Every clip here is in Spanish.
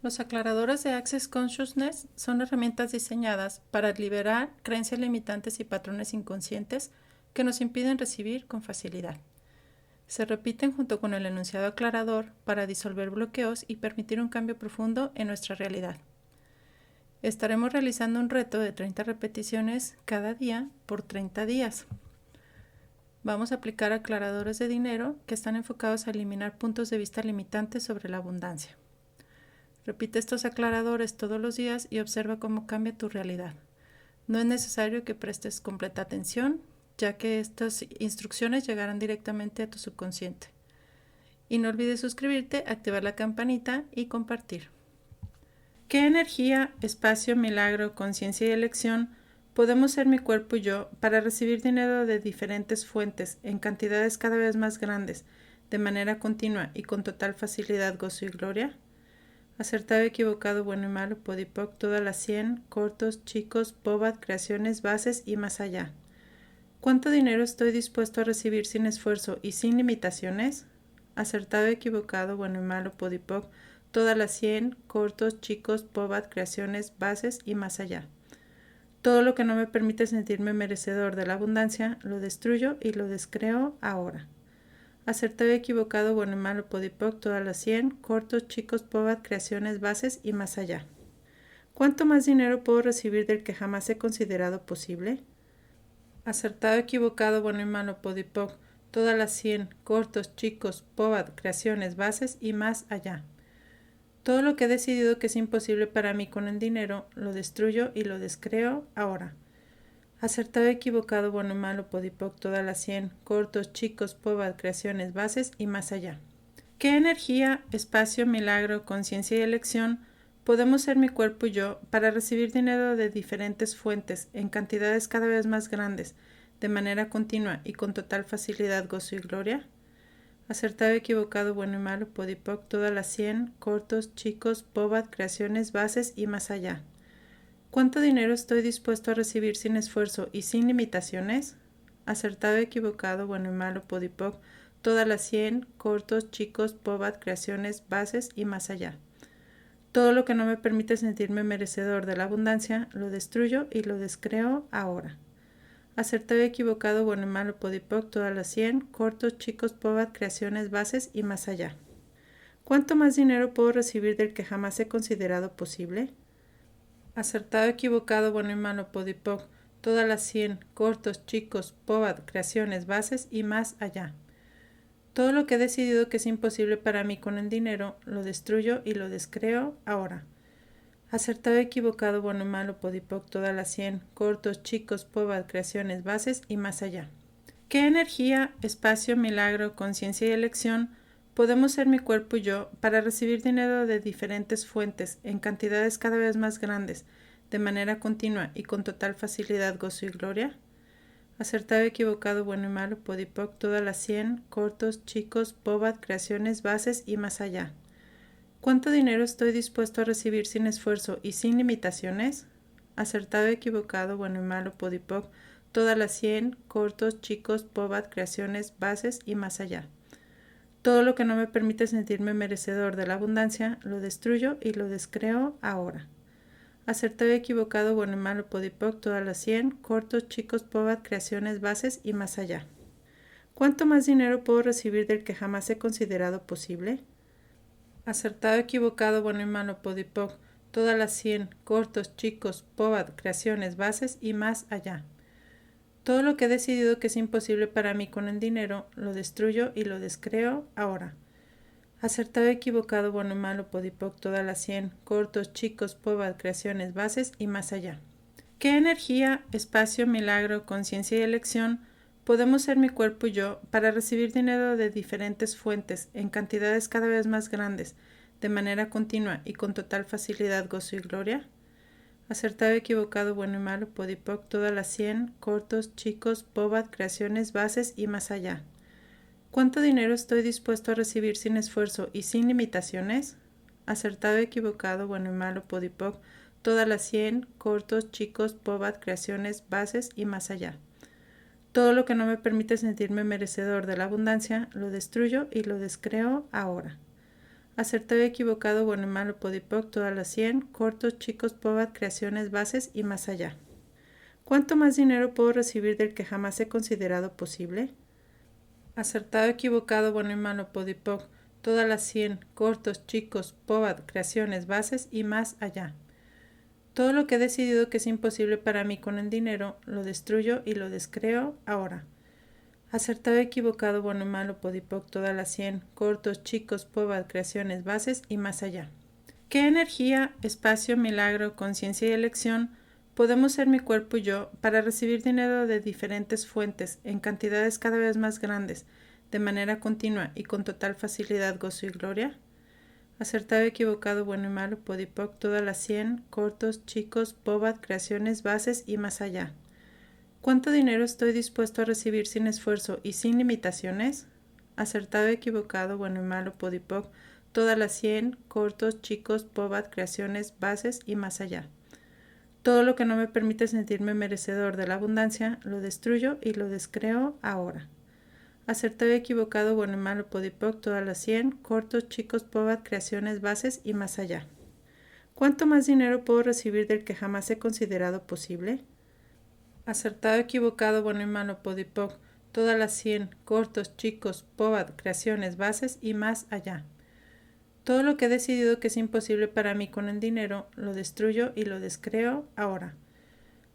Los aclaradores de Access Consciousness son herramientas diseñadas para liberar creencias limitantes y patrones inconscientes que nos impiden recibir con facilidad. Se repiten junto con el enunciado aclarador para disolver bloqueos y permitir un cambio profundo en nuestra realidad. Estaremos realizando un reto de 30 repeticiones cada día por 30 días. Vamos a aplicar aclaradores de dinero que están enfocados a eliminar puntos de vista limitantes sobre la abundancia. Repite estos aclaradores todos los días y observa cómo cambia tu realidad. No es necesario que prestes completa atención, ya que estas instrucciones llegarán directamente a tu subconsciente. Y no olvides suscribirte, activar la campanita y compartir. ¿Qué energía, espacio, milagro, conciencia y elección podemos ser mi cuerpo y yo para recibir dinero de diferentes fuentes en cantidades cada vez más grandes, de manera continua y con total facilidad, gozo y gloria? Acertado, equivocado, bueno y malo, podipoc, todas las 100, cortos, chicos, bobat, creaciones, bases y más allá. ¿Cuánto dinero estoy dispuesto a recibir sin esfuerzo y sin limitaciones? Acertado, equivocado, bueno y malo, podipoc, todas las 100, cortos, chicos, bobat, creaciones, bases y más allá. Todo lo que no me permite sentirme merecedor de la abundancia, lo destruyo y lo descreo ahora. Acertado, equivocado, bueno y malo, podipoc, todas las 100, cortos, chicos, bobat, creaciones, bases y más allá. ¿Cuánto más dinero puedo recibir del que jamás he considerado posible? Acertado, equivocado, bueno y malo, podipoc, todas las 100, cortos, chicos, bobat, creaciones, bases y más allá. Todo lo que he decidido que es imposible para mí con el dinero, lo destruyo y lo descreo ahora. Acertado, equivocado, bueno y malo, podipoc, todas las 100, cortos, chicos, bobat, creaciones, bases y más allá. ¿Qué energía, espacio, milagro, conciencia y elección podemos ser mi cuerpo y yo para recibir dinero de diferentes fuentes en cantidades cada vez más grandes, de manera continua y con total facilidad, gozo y gloria? Acertado, equivocado, bueno y malo, podipoc, todas las 100, cortos, chicos, bobat, creaciones, bases y más allá. ¿Cuánto dinero estoy dispuesto a recibir sin esfuerzo y sin limitaciones? Acertado, equivocado, bueno y malo, podipoc, todas las 100, cortos, chicos, bobat, creaciones, bases y más allá. Todo lo que no me permite sentirme merecedor de la abundancia, lo destruyo y lo descreo ahora. Acertado, equivocado, bueno y malo, podipoc, todas las 100, cortos, chicos, bobat, creaciones, bases y más allá. ¿Cuánto más dinero puedo recibir del que jamás he considerado posible? Acertado, equivocado, bueno y malo, podipoc, todas las 100, cortos, chicos, bobat, creaciones, bases y más allá. Todo lo que he decidido que es imposible para mí con el dinero, lo destruyo y lo descreo ahora. Acertado, equivocado, bueno y malo, podipoc, todas las 100, cortos, chicos, bobat, creaciones, bases y más allá. ¿Qué energía, espacio, milagro, conciencia y elección podemos ser mi cuerpo y yo para recibir dinero de diferentes fuentes en cantidades cada vez más grandes, de manera continua y con total facilidad, gozo y gloria? Acertado, equivocado, bueno y malo, podipoc, todas las 100, cortos, chicos, bobat, creaciones, bases y más allá. ¿Cuánto dinero estoy dispuesto a recibir sin esfuerzo y sin limitaciones? Acertado, equivocado, bueno y malo, podipoc, todas las 100, cortos, chicos, bobat, creaciones, bases y más allá. Todo lo que no me permite sentirme merecedor de la abundancia, lo destruyo y lo descreo ahora. Acertado, equivocado, bueno y malo, podipoc, todas las 100, cortos, chicos, bobat, creaciones, bases y más allá. ¿Cuánto más dinero puedo recibir del que jamás he considerado posible? Acertado, equivocado, bueno y malo, podipoc, todas las 100, cortos, chicos, bobat, creaciones, bases y más allá. Todo lo que he decidido que es imposible para mí con el dinero, lo destruyo y lo descreo ahora. Acertado, equivocado, bueno y malo, podipoc, todas las 100, cortos, chicos, bobat, creaciones, bases y más allá. ¿Qué energía, espacio, milagro, conciencia y elección podemos ser mi cuerpo y yo para recibir dinero de diferentes fuentes en cantidades cada vez más grandes, de manera continua y con total facilidad, gozo y gloria? Acertado, equivocado, bueno y malo, podipoc, todas las 100, cortos, chicos, bobat, creaciones, bases y más allá. ¿Cuánto dinero estoy dispuesto a recibir sin esfuerzo y sin limitaciones? Acertado, equivocado, bueno y malo, podipoc, todas las 100, cortos, chicos, bobat, creaciones, bases y más allá. Todo lo que no me permite sentirme merecedor de la abundancia, lo destruyo y lo descreo ahora. Acertado, equivocado, bueno y malo, podipoc, todas las 100, cortos, chicos, pobad, creaciones, bases y más allá. ¿Cuánto más dinero puedo recibir del que jamás he considerado posible? Acertado, equivocado, bueno y malo, podipoc, todas las 100, cortos, chicos, pobad, creaciones, bases y más allá. Todo lo que he decidido que es imposible para mí con el dinero, lo destruyo y lo descreo ahora. Acertado, equivocado, bueno y malo, podipoc, todas las 100, cortos, chicos, pobad, creaciones, bases y más allá. ¿Qué energía, espacio, milagro, conciencia y elección podemos ser mi cuerpo y yo para recibir dinero de diferentes fuentes en cantidades cada vez más grandes, de manera continua y con total facilidad, gozo y gloria? Acertado, equivocado, bueno y malo, podipoc, todas las 100, cortos, chicos, pobad, creaciones, bases y más allá. ¿Cuánto dinero estoy dispuesto a recibir sin esfuerzo y sin limitaciones? Acertado, equivocado, bueno y malo, podipoc, todas las 100, cortos, chicos, pobad, creaciones, bases y más allá. Todo lo que no me permite sentirme merecedor de la abundancia, lo destruyo y lo descreo ahora. Acertado, equivocado, bueno y malo, podipoc, todas las 100, cortos, chicos, pobad, creaciones, bases y más allá. ¿Cuánto más dinero puedo recibir del que jamás he considerado posible? Acertado, equivocado, bueno y malo, podipoc, todas las 100, cortos, chicos, pobad, creaciones, bases y más allá. Todo lo que he decidido que es imposible para mí con el dinero, lo destruyo y lo descreo ahora.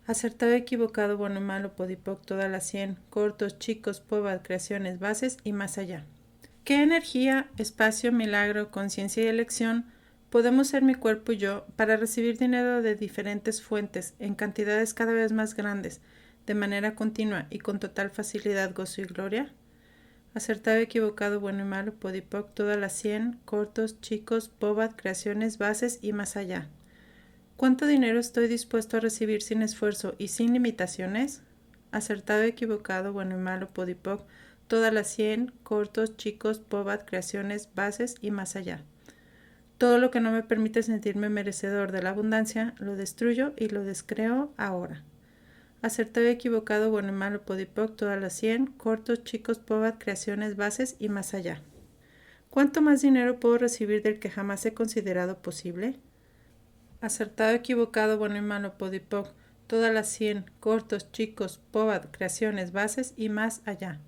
Acertado, equivocado, bueno y malo, podipoc, todas las 100, cortos, chicos, pobad, creaciones, bases y más allá. ¿Qué energía, espacio, milagro, conciencia y elección podemos ser mi cuerpo y yo para recibir dinero de diferentes fuentes en cantidades cada vez más grandes, de manera continua y con total facilidad, gozo y gloria? Acertado, equivocado, bueno y malo, podipoc, todas las 100, cortos, chicos, pobad, creaciones, bases y más allá. ¿Cuánto dinero estoy dispuesto a recibir sin esfuerzo y sin limitaciones? Acertado, equivocado, bueno y malo, podipoc, todas las 100, cortos, chicos, pobad, creaciones, bases y más allá. Todo lo que no me permite sentirme merecedor de la abundancia, lo destruyo y lo descreo ahora. Acertado, equivocado, bueno y malo, podipoc, todas las 100, cortos, chicos, pobad, creaciones, bases y más allá. ¿Cuánto más dinero puedo recibir del que jamás he considerado posible? Acertado, equivocado, bueno y malo, podipoc, todas las 100, cortos, chicos, pobad, creaciones, bases y más allá.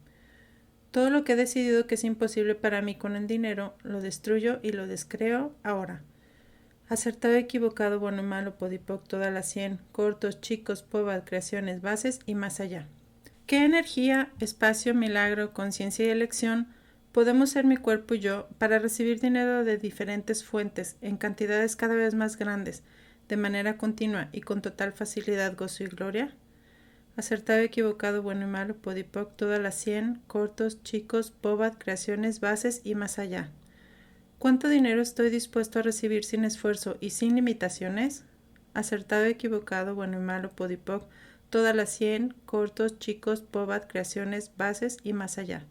Todo lo que he decidido que es imposible para mí con el dinero, lo destruyo y lo descreo ahora. Acertado, equivocado, bueno y malo, podipoc, todas las 100, cortos, chicos, pobad, creaciones, bases y más allá. ¿Qué energía, espacio, milagro, conciencia y elección podemos ser mi cuerpo y yo para recibir dinero de diferentes fuentes en cantidades cada vez más grandes, de manera continua y con total facilidad, gozo y gloria? Acertado, equivocado, bueno y malo, podipoc, todas las 100, cortos, chicos, pobad, creaciones, bases y más allá. ¿Cuánto dinero estoy dispuesto a recibir sin esfuerzo y sin limitaciones? Acertado, equivocado, bueno y malo, podipoc, todas las 100, cortos, chicos, pobad, creaciones, bases y más allá.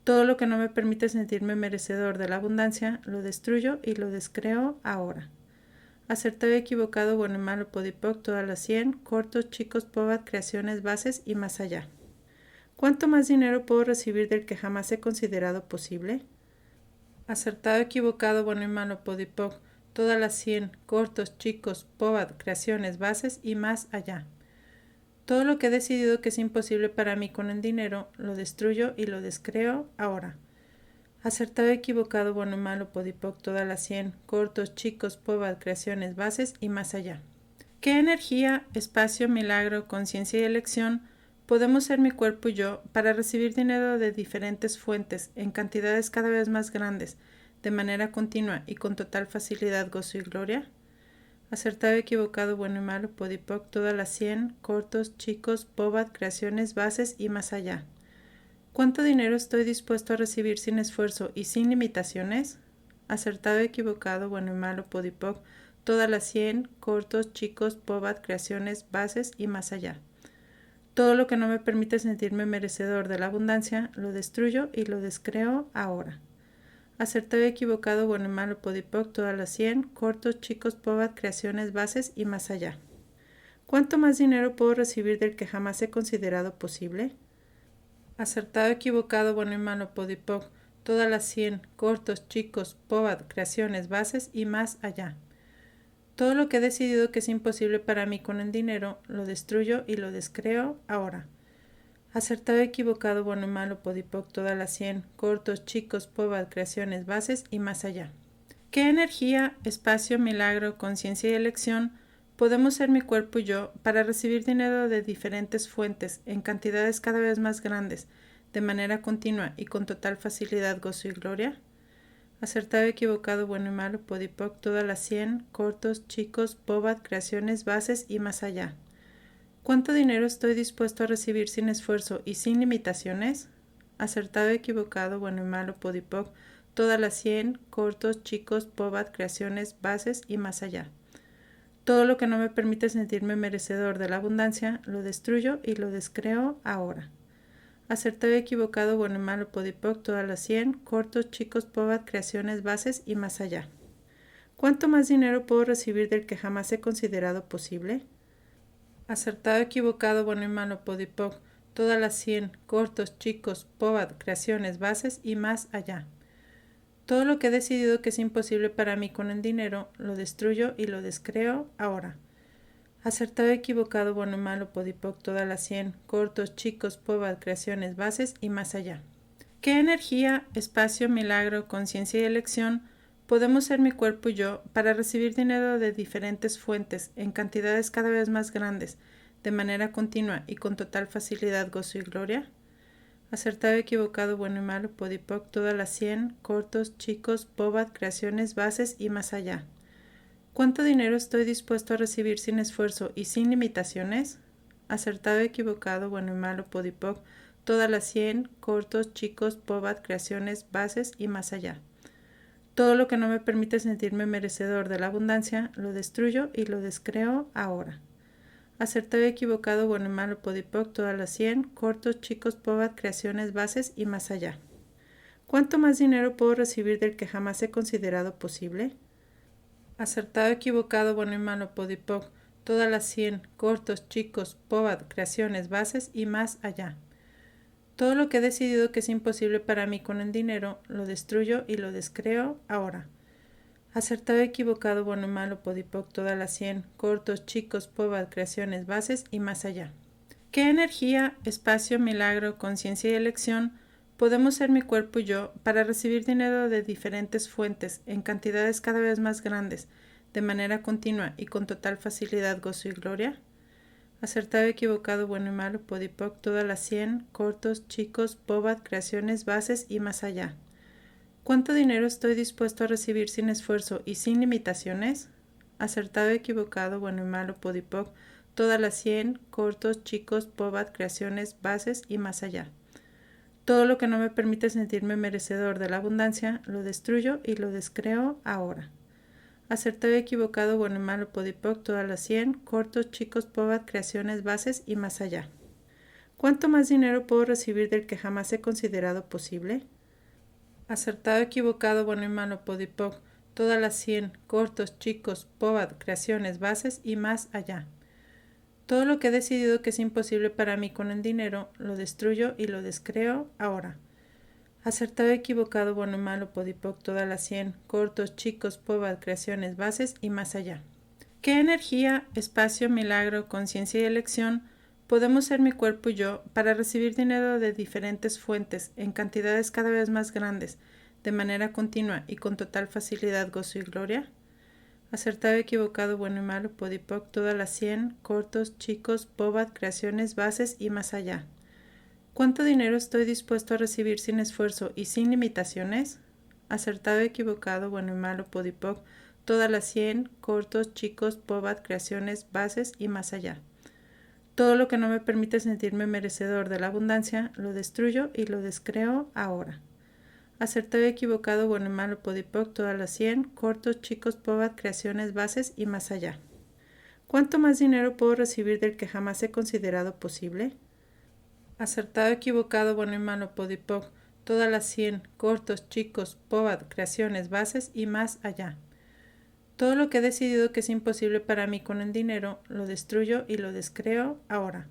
Todo lo que no me permite sentirme merecedor de la abundancia, lo destruyo y lo descreo ahora. Acertado, equivocado, bueno y malo, podipoc, todas las 100, cortos, chicos, pobad, creaciones, bases y más allá. ¿Cuánto más dinero puedo recibir del que jamás he considerado posible? Acertado, equivocado, bueno y malo, podipoc, todas las 100, cortos, chicos, pobad, creaciones, bases y más allá. Todo lo que he decidido que es imposible para mí con el dinero, lo destruyo y lo descreo ahora. Acertado, equivocado, bueno y malo, podipoc, todas las 100, cortos, chicos, pobad, creaciones, bases y más allá. ¿Qué energía, espacio, milagro, conciencia y elección podemos ser mi cuerpo y yo para recibir dinero de diferentes fuentes en cantidades cada vez más grandes, de manera continua y con total facilidad, gozo y gloria? Acertado, equivocado, bueno y malo, podipoc, todas las 100, cortos, chicos, pobad, creaciones, bases y más allá. ¿Cuánto dinero estoy dispuesto a recibir sin esfuerzo y sin limitaciones? Acertado, equivocado, bueno y malo, podipoc, todas las 100, cortos, chicos, pobad, creaciones, bases y más allá. Todo lo que no me permite sentirme merecedor de la abundancia, lo destruyo y lo descreo ahora. Acertado, equivocado, bueno y malo, podipoc, todas las 100, cortos, chicos, pobad, creaciones, bases y más allá. ¿Cuánto más dinero puedo recibir del que jamás he considerado posible? Acertado, equivocado, bueno y malo, podipoc, todas las 100, cortos, chicos, POBAD, creaciones, bases y más allá. Todo lo que he decidido que es imposible para mí con el dinero, lo destruyo y lo descreo ahora. Acertado, equivocado, bueno y malo, podipoc, todas las 100, cortos, chicos, POBAD, creaciones, bases y más allá. ¿Qué energía, espacio, milagro, conciencia y elección podemos ser mi cuerpo y yo para recibir dinero de diferentes fuentes en cantidades cada vez más grandes, de manera continua y con total facilidad, gozo y gloria? Acertado, equivocado, bueno y malo, podipoc, todas las 100, cortos, chicos, POBAD, creaciones, bases y más allá. ¿Cuánto dinero estoy dispuesto a recibir sin esfuerzo y sin limitaciones? Acertado, equivocado, bueno y malo, podipoc, todas las 100, cortos, chicos, POBAD, creaciones, bases y más allá. Todo lo que no me permite sentirme merecedor de la abundancia, lo destruyo y lo descreo ahora. Acertado, equivocado, bueno y malo, podipoc, todas las 100, cortos, chicos, POBAD, creaciones, bases y más allá. ¿Cuánto más dinero puedo recibir del que jamás he considerado posible? Acertado, equivocado, bueno y malo, podipoc, todas las 100, cortos, chicos, POBAD, creaciones, bases y más allá. Todo lo que he decidido que es imposible para mí con el dinero, lo destruyo y lo descreo ahora. Acertado, equivocado, bueno y malo, podipoc, todas las 100, cortos, chicos, POBAD, creaciones, bases y más allá. ¿Qué energía, espacio, milagro, conciencia y elección podemos ser mi cuerpo y yo para recibir dinero de diferentes fuentes en cantidades cada vez más grandes, de manera continua y con total facilidad, gozo y gloria? Acertado, equivocado, bueno y malo, podipoc, todas las 100, cortos, chicos, POBAD, creaciones, bases y más allá. ¿Cuánto dinero estoy dispuesto a recibir sin esfuerzo y sin limitaciones? Acertado, equivocado, bueno y malo, podipoc, todas las 100, cortos, chicos, POBAD, creaciones, bases y más allá. Todo lo que no me permite sentirme merecedor de la abundancia, lo destruyo y lo descreo ahora. Acertado, equivocado, bueno y malo, podipoc, todas las 100, cortos, chicos, POBAD, creaciones, bases y más allá. ¿Cuánto más dinero puedo recibir del que jamás he considerado posible? Acertado, equivocado, bueno y malo, podipoc, todas las 100, cortos, chicos, POBAD, creaciones, bases y más allá. Todo lo que he decidido que es imposible para mí con el dinero, lo destruyo y lo descreo ahora. Acertado, equivocado, bueno y malo, podipoc, todas las 100, cortos, chicos, POBAD, creaciones, bases y más allá. ¿Qué energía, espacio, milagro, conciencia y elección podemos ser mi cuerpo y yo para recibir dinero de diferentes fuentes en cantidades cada vez más grandes, de manera continua y con total facilidad, gozo y gloria? Acertado, equivocado, bueno y malo, podipoc, todas las 100, cortos, chicos, POBAD, creaciones, bases y más allá. ¿Cuánto dinero estoy dispuesto a recibir sin esfuerzo y sin limitaciones? Acertado, equivocado, bueno y malo, podipoc, todas las 100, cortos, chicos, POBAD, creaciones, bases y más allá. Todo lo que no me permite sentirme merecedor de la abundancia, lo destruyo y lo descreo ahora. Acertado, equivocado, bueno y malo, podipoc, todas las 100, cortos, chicos, POBAD, creaciones, bases y más allá. ¿Cuánto más dinero puedo recibir del que jamás he considerado posible? Acertado, equivocado, bueno y malo, podipoc, todas las 100, cortos, chicos, POBAD, creaciones, bases y más allá. Todo lo que he decidido que es imposible para mí con el dinero, lo destruyo y lo descreo ahora. Acertado, equivocado, bueno y malo, podipoc, todas las 100, cortos, chicos, POBAD, creaciones, bases y más allá. ¿Qué energía, espacio, milagro, conciencia y elección podemos ser mi cuerpo y yo para recibir dinero de diferentes fuentes en cantidades cada vez más grandes, de manera continua y con total facilidad, gozo y gloria? Acertado, equivocado, bueno y malo, podipoc, todas las 100, cortos, chicos, POBAD, creaciones, bases y más allá. ¿Cuánto dinero estoy dispuesto a recibir sin esfuerzo y sin limitaciones? Acertado, equivocado, bueno y malo, podipoc, todas las 100, cortos, chicos, POBAD, creaciones, bases y más allá. Todo lo que no me permite sentirme merecedor de la abundancia, lo destruyo y lo descreo ahora. Acertado, equivocado, bueno y malo, podipoc, todas las 100, cortos, chicos, POBAD, creaciones, bases y más allá. ¿Cuánto más dinero puedo recibir del que jamás he considerado posible? Acertado, equivocado, bueno y malo, podipoc, todas las 100, cortos, chicos, POBAD, creaciones, bases y más allá. Todo lo que he decidido que es imposible para mí con el dinero, lo destruyo y lo descreo ahora.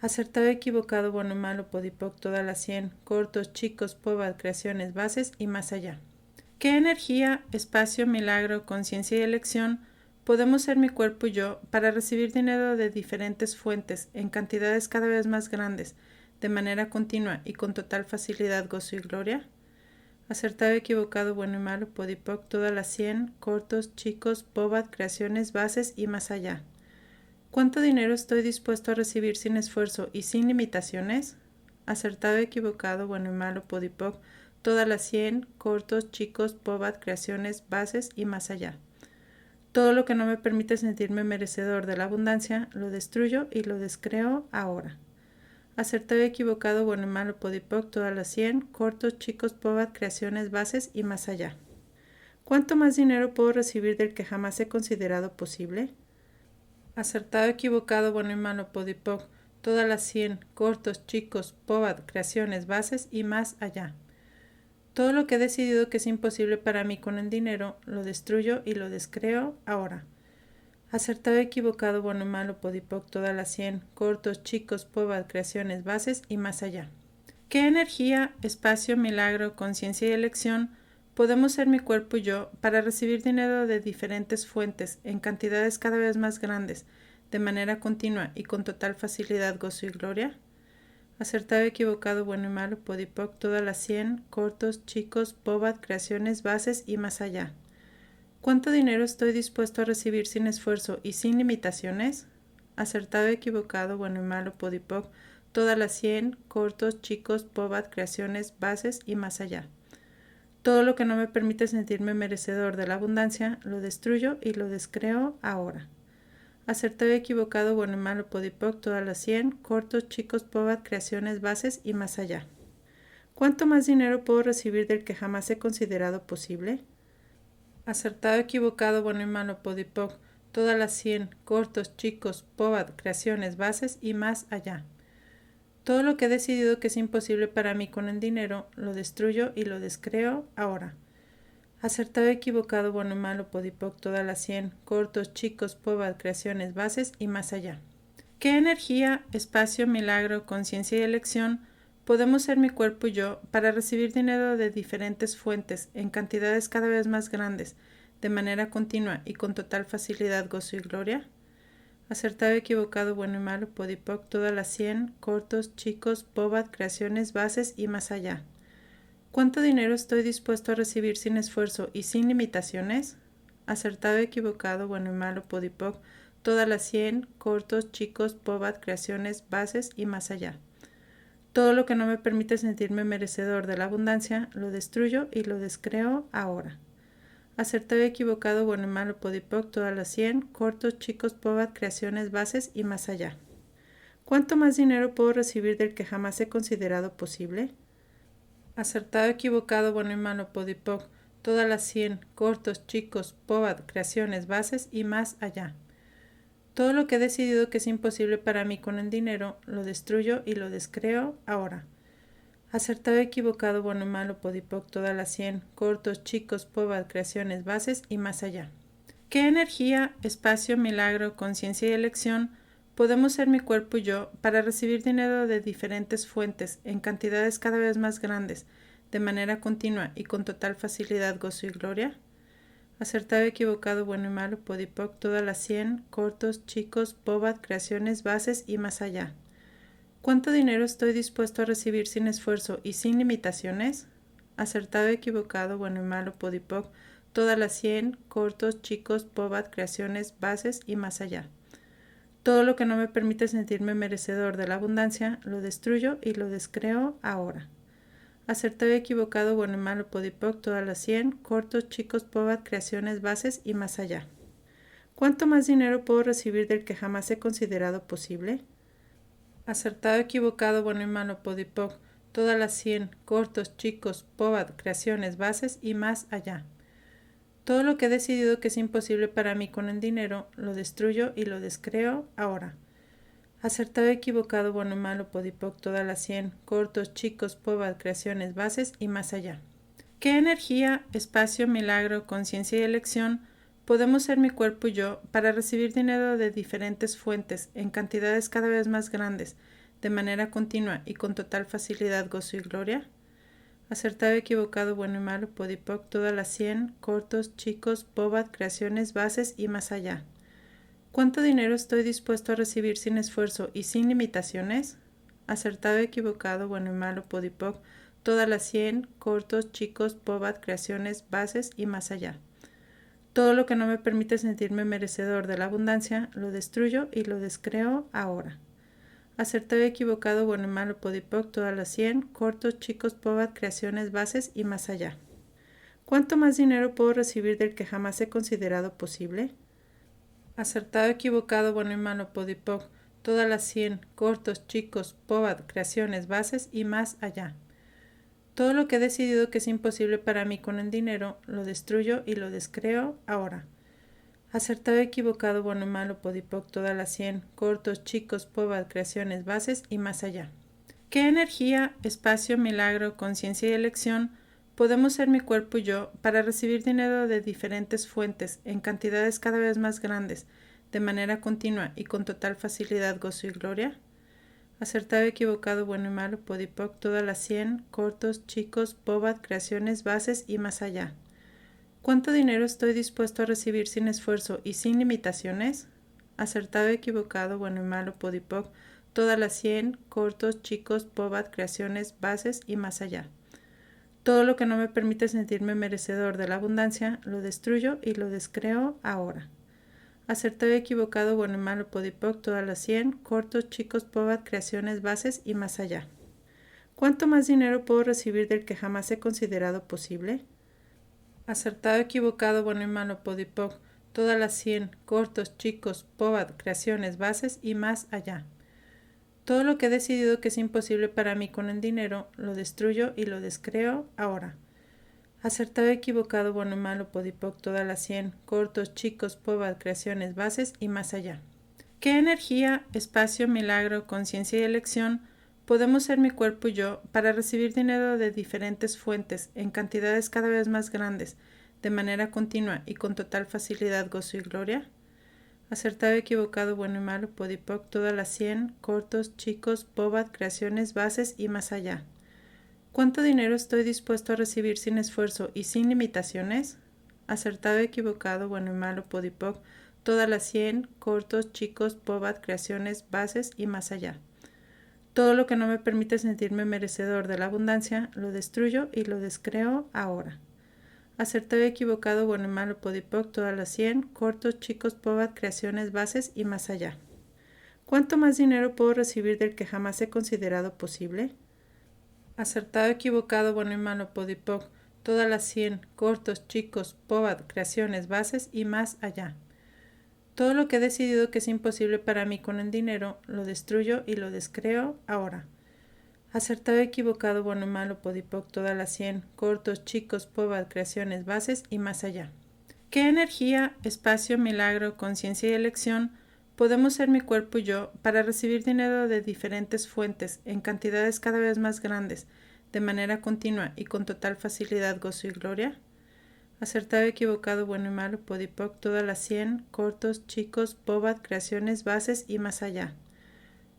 Acertado, equivocado, bueno, malo, podipoc, todas las 100, cortos, chicos, pobad, creaciones, bases y más allá. ¿Qué energía, espacio, milagro, conciencia y elección podemos ser mi cuerpo y yo para recibir dinero de diferentes fuentes en cantidades cada vez más grandes, de manera continua y con total facilidad, gozo y gloria? Acertado, equivocado, bueno y malo, podipoc, todas las 100, cortos, chicos, pobad, creaciones, bases y más allá. ¿Cuánto dinero estoy dispuesto a recibir sin esfuerzo y sin limitaciones? Acertado, equivocado, bueno y malo, podipoc, todas las 100, cortos, chicos, pobad, creaciones, bases y más allá. Todo lo que no me permite sentirme merecedor de la abundancia, lo destruyo y lo descreo ahora. Acertado, equivocado, bueno y malo, podipoc, todas las 100, cortos, chicos, pobad, creaciones, bases y más allá. ¿Cuánto más dinero puedo recibir del que jamás he considerado posible? Acertado, equivocado, bueno y malo, podipoc, todas las 100, cortos, chicos, pobad, creaciones, bases y más allá. Todo lo que he decidido que es imposible para mí con el dinero, lo destruyo y lo descreo ahora. Acertado, equivocado, bueno y malo, podipoc, todas las 100, cortos, chicos, pobad, creaciones, bases y más allá. ¿Qué energía, espacio, milagro, conciencia y elección podemos ser mi cuerpo y yo para recibir dinero de diferentes fuentes en cantidades cada vez más grandes, de manera continua y con total facilidad, gozo y gloria? Acertado, equivocado, bueno y malo, podipoc, todas las 100, cortos, chicos, pobad, creaciones, bases y más allá. ¿Cuánto dinero estoy dispuesto a recibir sin esfuerzo y sin limitaciones? Acertado, equivocado, bueno y malo, podipoc, todas las 100, cortos, chicos, pobad, creaciones, bases y más allá. Todo lo que no me permite sentirme merecedor de la abundancia, lo destruyo y lo descreo ahora. Acertado, equivocado, bueno y malo, podipoc, todas las 100, cortos, chicos, pobad, creaciones, bases y más allá. ¿Cuánto más dinero puedo recibir del que jamás he considerado posible? Acertado, equivocado, bueno y malo, podipoc, todas las 100, cortos, chicos, pobad, creaciones, bases y más allá. Todo lo que he decidido que es imposible para mí con el dinero, lo destruyo y lo descreo ahora. Acertado, equivocado, bueno y malo, podipoc, todas las 100, cortos, chicos, pobad, creaciones, bases y más allá. ¿Qué energía, espacio, milagro, conciencia y elección podemos ser mi cuerpo y yo para recibir dinero de diferentes fuentes en cantidades cada vez más grandes, de manera continua y con total facilidad, gozo y gloria? Acertado, equivocado, bueno y malo, podipoc, todas las 100, cortos, chicos, pobad, creaciones, bases y más allá. ¿Cuánto dinero estoy dispuesto a recibir sin esfuerzo y sin limitaciones? Acertado, equivocado, bueno y malo, podipoc, todas las 100, cortos, chicos, pobad, creaciones, bases y más allá. Todo lo que no me permite sentirme merecedor de la abundancia, lo destruyo y lo descreo ahora. Acertado, equivocado, bueno y malo, podipoc, todas las 100, cortos, chicos, pobad, creaciones, bases y más allá. ¿Cuánto más dinero puedo recibir del que jamás he considerado posible? Acertado, equivocado, bueno y malo, podipoc, todas las 100, cortos, chicos, pobad, creaciones, bases y más allá. Todo lo que he decidido que es imposible para mí con el dinero, lo destruyo y lo descreo ahora. Acertado, equivocado, bueno y malo, podipoc, todas las 100, cortos, chicos, pobad, creaciones, bases y más allá. ¿Qué energía, espacio, milagro, conciencia y elección podemos ser mi cuerpo y yo para recibir dinero de diferentes fuentes en cantidades cada vez más grandes, de manera continua y con total facilidad, gozo y gloria? Acertado, equivocado, bueno y malo, podipoc, todas las 100, cortos, chicos, pobad, creaciones, bases y más allá. ¿Cuánto dinero estoy dispuesto a recibir sin esfuerzo y sin limitaciones? Acertado, equivocado, bueno y malo, podipoc, todas las 100, cortos, chicos, pobad, creaciones, bases y más allá. Todo lo que no me permite sentirme merecedor de la abundancia, lo destruyo y lo descreo ahora. Acertado, equivocado, bueno y malo, podipoc, todas las 100, cortos, chicos, pobad, creaciones, bases y más allá. ¿Cuánto más dinero puedo recibir del que jamás he considerado posible? Acertado, equivocado, bueno y malo, podipoc, todas las 100, cortos, chicos, pobad, creaciones, bases y más allá. Todo lo que he decidido que es imposible para mí con el dinero, lo destruyo y lo descreo ahora. Acertado, equivocado, bueno y malo, podipoc, todas las 100, cortos, chicos, pobad, creaciones, bases y más allá. ¿Qué energía, espacio, milagro, conciencia y elección podemos ser mi cuerpo y yo para recibir dinero de diferentes fuentes en cantidades cada vez más grandes, de manera continua y con total facilidad, gozo y gloria? Acertado, equivocado, bueno y malo, podipoc, todas las 100, cortos, chicos, bobat, creaciones, bases y más allá. ¿Cuánto dinero estoy dispuesto a recibir sin esfuerzo y sin limitaciones? Acertado, equivocado, bueno y malo, podipoc, todas las 100, cortos, chicos, bobat, creaciones, bases y más allá. Todo lo que no me permite sentirme merecedor de la abundancia, lo destruyo y lo descreo ahora. Acertado, equivocado, bueno y malo, podipoc, todas las 100, cortos, chicos, bobat, creaciones, bases y más allá. ¿Cuánto más dinero puedo recibir del que jamás he considerado posible? Acertado, equivocado, bueno y malo, podipoc, todas las 100, cortos, chicos, bobat, creaciones, bases y más allá. Todo lo que he decidido que es imposible para mí con el dinero, lo destruyo y lo descreo ahora. Acertado, equivocado, bueno y malo, podipoc, todas las 100, cortos, chicos, bobat, creaciones, bases y más allá. ¿Qué energía, espacio, milagro, conciencia y elección podemos ser mi cuerpo y yo para recibir dinero de diferentes fuentes en cantidades cada vez más grandes, de manera continua y con total facilidad, gozo y gloria? Acertado, equivocado, bueno y malo, podipoc, todas las 100, cortos, chicos, bobat, creaciones, bases y más allá. ¿Cuánto dinero estoy dispuesto a recibir sin esfuerzo y sin limitaciones? Acertado, equivocado, bueno y malo, podipoc, todas las 100, cortos, chicos, bobat, creaciones, bases y más allá. Todo lo que no me permite sentirme merecedor de la abundancia, lo destruyo y lo descreo ahora. Acertado, equivocado, bueno y malo, podipoc, todas las 100, cortos, chicos, bobat, creaciones, bases y más allá. ¿Cuánto más dinero puedo recibir del que jamás he considerado posible? Acertado, equivocado, bueno y malo, podipoc, todas las 100, cortos, chicos, bobat, creaciones, bases y más allá. Todo lo que he decidido que es imposible para mí con el dinero, lo destruyo y lo descreo ahora. Acertado, equivocado, bueno y malo, podipoc, todas las 100, cortos, chicos, bobat, creaciones, bases y más allá. ¿Qué energía, espacio, milagro, conciencia y elección podemos ser mi cuerpo y yo para recibir dinero de diferentes fuentes en cantidades cada vez más grandes, de manera continua y con total facilidad, gozo y gloria? Acertado, equivocado, bueno y malo, podipoc, todas las 100, cortos, chicos, bobat, creaciones, bases y más allá. ¿Cuánto dinero estoy dispuesto a recibir sin esfuerzo y sin limitaciones? Acertado, equivocado, bueno y malo, podipoc, todas las 100, cortos, chicos, bobat, creaciones, bases y más allá. Todo lo que no me permite sentirme merecedor de la abundancia, lo destruyo y lo descreo ahora. Acertado, equivocado, bueno y malo, podipoc, todas las 100, cortos, chicos, bobat, creaciones, bases y más allá. ¿Cuánto más dinero puedo recibir del que jamás he considerado posible? Acertado, equivocado, bueno y malo, podipoc, todas las 100, cortos, chicos, bobat, creaciones, bases y más allá. Todo lo que he decidido que es imposible para mí con el dinero, lo destruyo y lo descreo ahora. Acertado, equivocado, bueno y malo, podipoc, todas las 100, cortos, chicos, bobat, creaciones, bases y más allá. ¿Qué energía, espacio, milagro, conciencia y elección podemos ser mi cuerpo y yo para recibir dinero de diferentes fuentes en cantidades cada vez más grandes, de manera continua y con total facilidad, gozo y gloria? Acertado, equivocado, bueno y malo, podipoc, todas las 100, cortos, chicos, bobat, creaciones, bases y más allá.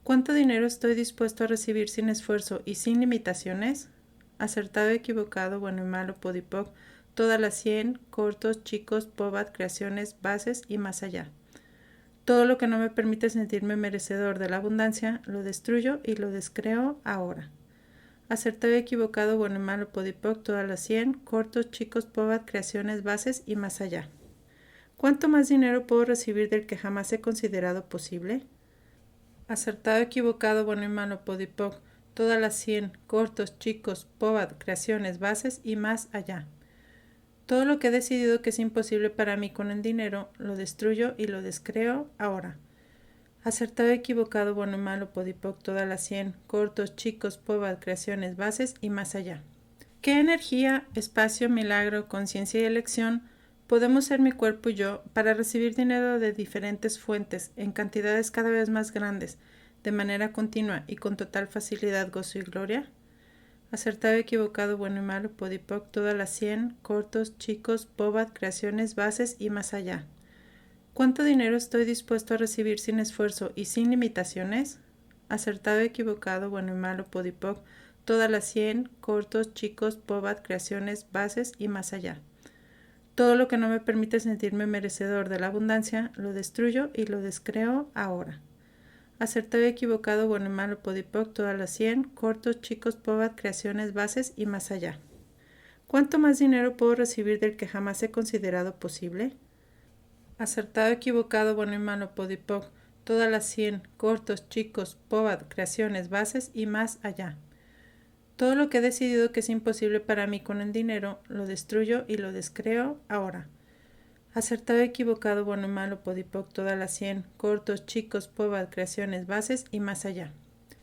¿Cuánto dinero estoy dispuesto a recibir sin esfuerzo y sin limitaciones? Acertado, equivocado, bueno y malo, podipoc, todas las 100, cortos, chicos, bobat, creaciones, bases y más allá. Todo lo que he decidido que es imposible para mí con el dinero, lo destruyo y lo descreo ahora. Acertado, equivocado, bueno y malo, podipoc, todas las 100, cortos, chicos, bobat, creaciones, bases y más allá. Acertado, equivocado, bueno y malo, podipoc, todas las 100, cortos, chicos, bobat, creaciones, bases y más allá. Todo lo que no me permite sentirme merecedor de la abundancia, lo destruyo y lo descreo ahora. Acertado, equivocado, bueno y malo, podipoc, todas las 100, cortos, chicos, bobat, creaciones, bases y más allá. ¿Cuánto más dinero puedo recibir del que jamás he considerado posible? Acertado, equivocado, bueno y malo, podipoc, todas las 100, cortos, chicos, bobat, creaciones, bases y más allá. Todo lo que he decidido que es imposible para mí con el dinero, lo destruyo y lo descreo ahora. Acertado, equivocado, bueno y malo, podipoc, todas las 100, cortos, chicos, bobat, creaciones, bases y más allá. ¿Qué energía, espacio, milagro, conciencia y elección podemos ser mi cuerpo y yo para recibir dinero de diferentes fuentes en cantidades cada vez más grandes, de manera continua y con total facilidad, gozo y gloria? Acertado, equivocado, bueno y malo, podipoc, todas las 100, cortos, chicos, bobat, creaciones, bases y más allá. ¿Cuánto dinero estoy dispuesto a recibir sin esfuerzo y sin limitaciones? acertado, equivocado, bueno y malo, podipoc, todas las 100, cortos, chicos, pobat, creaciones, bases y más allá. Todo lo que no me permite sentirme merecedor de la abundancia, lo destruyo y lo descreo ahora. Acertado, equivocado, bueno y malo, podipoc, todas las 100, cortos, chicos, pobat, creaciones, bases y más allá. ¿Cuánto más dinero puedo recibir del que jamás he considerado posible? Acertado, equivocado, bueno y malo, podipoc, todas las 100, cortos, chicos, pobat, creaciones, bases y más allá. Todo lo que he decidido que es imposible para mí con el dinero, lo destruyo y lo descreo ahora. Acertado, equivocado, bueno y malo, podipoc, todas las 100, cortos, chicos, pobat, creaciones, bases y más allá.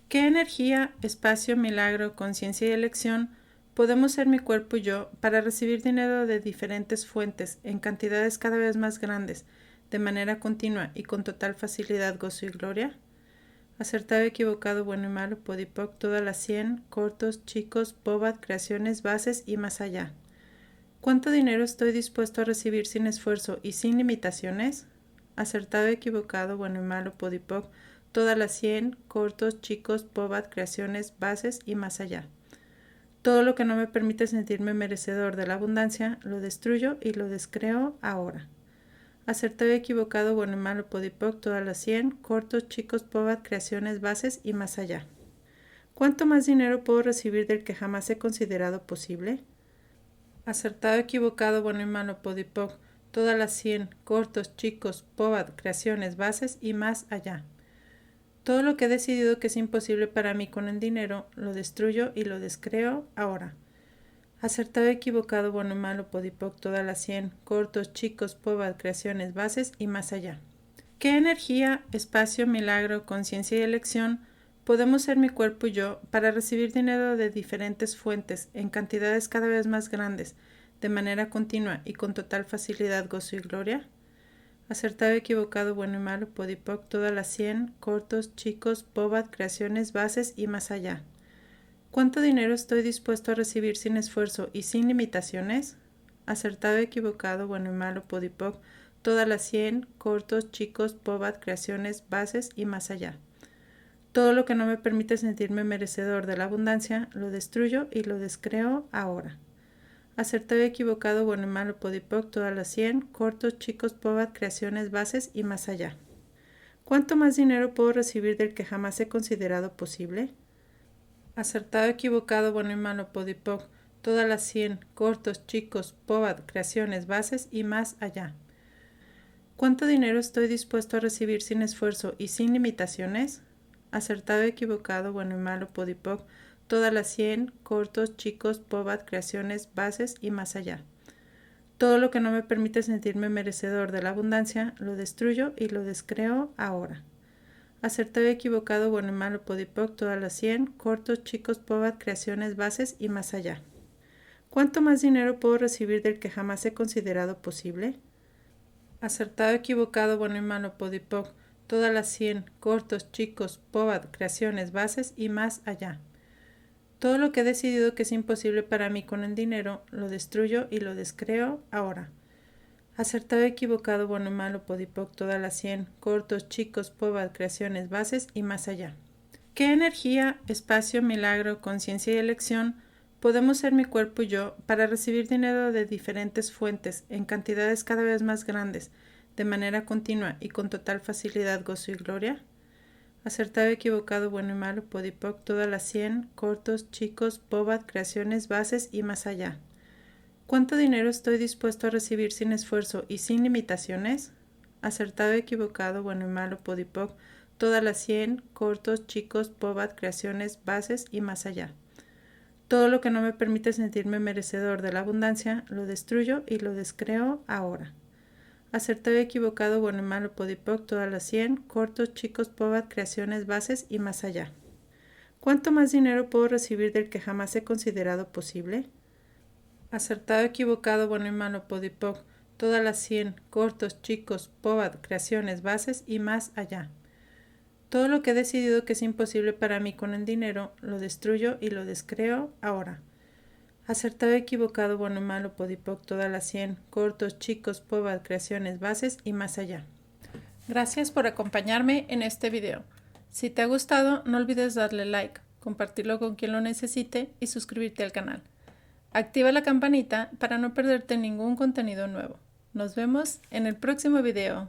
¿Qué energía, espacio, milagro, conciencia y elección podemos ser mi cuerpo y yo para recibir dinero de diferentes fuentes en cantidades cada vez más grandes, de manera continua y con total facilidad, gozo y gloria? Acertado, equivocado, bueno y malo, podipoc, todas las 100, cortos, chicos, pobat, creaciones, bases y más allá. ¿Cuánto dinero estoy dispuesto a recibir sin esfuerzo y sin limitaciones? Acertado, equivocado, bueno y malo, podipoc, todas las 100, cortos, chicos, pobat, creaciones, bases y más allá. Todo lo que no me permite sentirme merecedor de la abundancia, lo destruyo y lo descreo ahora. Acertado, equivocado, bueno y malo, podipoc, todas las 100, cortos, chicos, pobat, creaciones, bases y más allá. ¿Cuánto más dinero puedo recibir del que jamás he considerado posible? Acertado, equivocado, bueno y malo, podipoc, todas las 100, cortos, chicos, pobat, creaciones, bases y más allá. Todo lo que he decidido que es imposible para mí con el dinero, lo destruyo y lo descreo ahora. Acertado, equivocado, bueno y malo, podipoc, todas las 100, cortos, chicos, pobat, creaciones, bases y más allá. ¿Qué energía, espacio, milagro, conciencia y elección podemos ser mi cuerpo y yo para recibir dinero de diferentes fuentes en cantidades cada vez más grandes, de manera continua y con total facilidad, gozo y gloria? Acertado, equivocado, bueno y malo, podipoc, todas las 100, cortos, chicos, pobat, creaciones, bases y más allá. ¿Cuánto dinero estoy dispuesto a recibir sin esfuerzo y sin limitaciones? Acertado, equivocado, bueno y malo, podipoc, todas las 100, cortos, chicos, pobat, creaciones, bases y más allá. Todo lo que no me permite sentirme merecedor de la abundancia, lo destruyo y lo descreo ahora. Acertado, equivocado, bueno y malo, podipoc, todas las 100, cortos, chicos, pobat, creaciones, bases y más allá. ¿Cuánto más dinero puedo recibir del que jamás he considerado posible? Acertado, equivocado, bueno y malo, podipoc, todas las 100, cortos, chicos, pobat, creaciones, bases y más allá. ¿Cuánto dinero estoy dispuesto a recibir sin esfuerzo y sin limitaciones? Acertado, equivocado, bueno y malo, podipoc, todas las 100, cortos, chicos, pobat, creaciones, bases y más allá. Todo lo que no me permite sentirme merecedor de la abundancia, lo destruyo y lo descreo ahora. Acertado, equivocado, bueno y malo, podipoc, todas las 100, cortos, chicos, pobat, creaciones, bases y más allá. ¿Cuánto más dinero puedo recibir del que jamás he considerado posible? Acertado, equivocado, bueno y malo, podipoc, todas las 100, cortos, chicos, pobat, creaciones, bases y más allá. Todo lo que he decidido que es imposible para mí con el dinero, lo destruyo y lo descreo ahora. Acertado, equivocado, bueno y malo, podipoc, todas las 100, cortos, chicos, pobat, creaciones, bases y más allá. ¿Qué energía, espacio, milagro, conciencia y elección podemos ser mi cuerpo y yo para recibir dinero de diferentes fuentes en cantidades cada vez más grandes, de manera continua y con total facilidad, gozo y gloria? Acertado, equivocado, bueno y malo, podipoc, todas las 100, cortos, chicos, pobat, creaciones, bases y más allá. ¿Cuánto dinero estoy dispuesto a recibir sin esfuerzo y sin limitaciones? Acertado, equivocado, bueno y malo, podipoc, todas las 100, cortos, chicos, pobat, creaciones, bases y más allá. Todo lo que no me permite sentirme merecedor de la abundancia, lo destruyo y lo descreo ahora. Acertado, equivocado, bueno y malo, podipoc, todas las 100, cortos, chicos, pobat, creaciones, bases y más allá. ¿Cuánto más dinero puedo recibir del que jamás he considerado posible? Acertado, equivocado, bueno y malo, podipoc, todas las 100, cortos, chicos, pobat, creaciones, bases y más allá. Todo lo que he decidido que es imposible para mí con el dinero, lo destruyo y lo descreo ahora. Acertado, equivocado, bueno y malo, podipoc, todas las 100, cortos, chicos, pobat, creaciones, bases y más allá. Gracias por acompañarme en este video. Si te ha gustado, no olvides darle like, compartirlo con quien lo necesite y suscribirte al canal. Activa la campanita para no perderte ningún contenido nuevo. Nos vemos en el próximo video.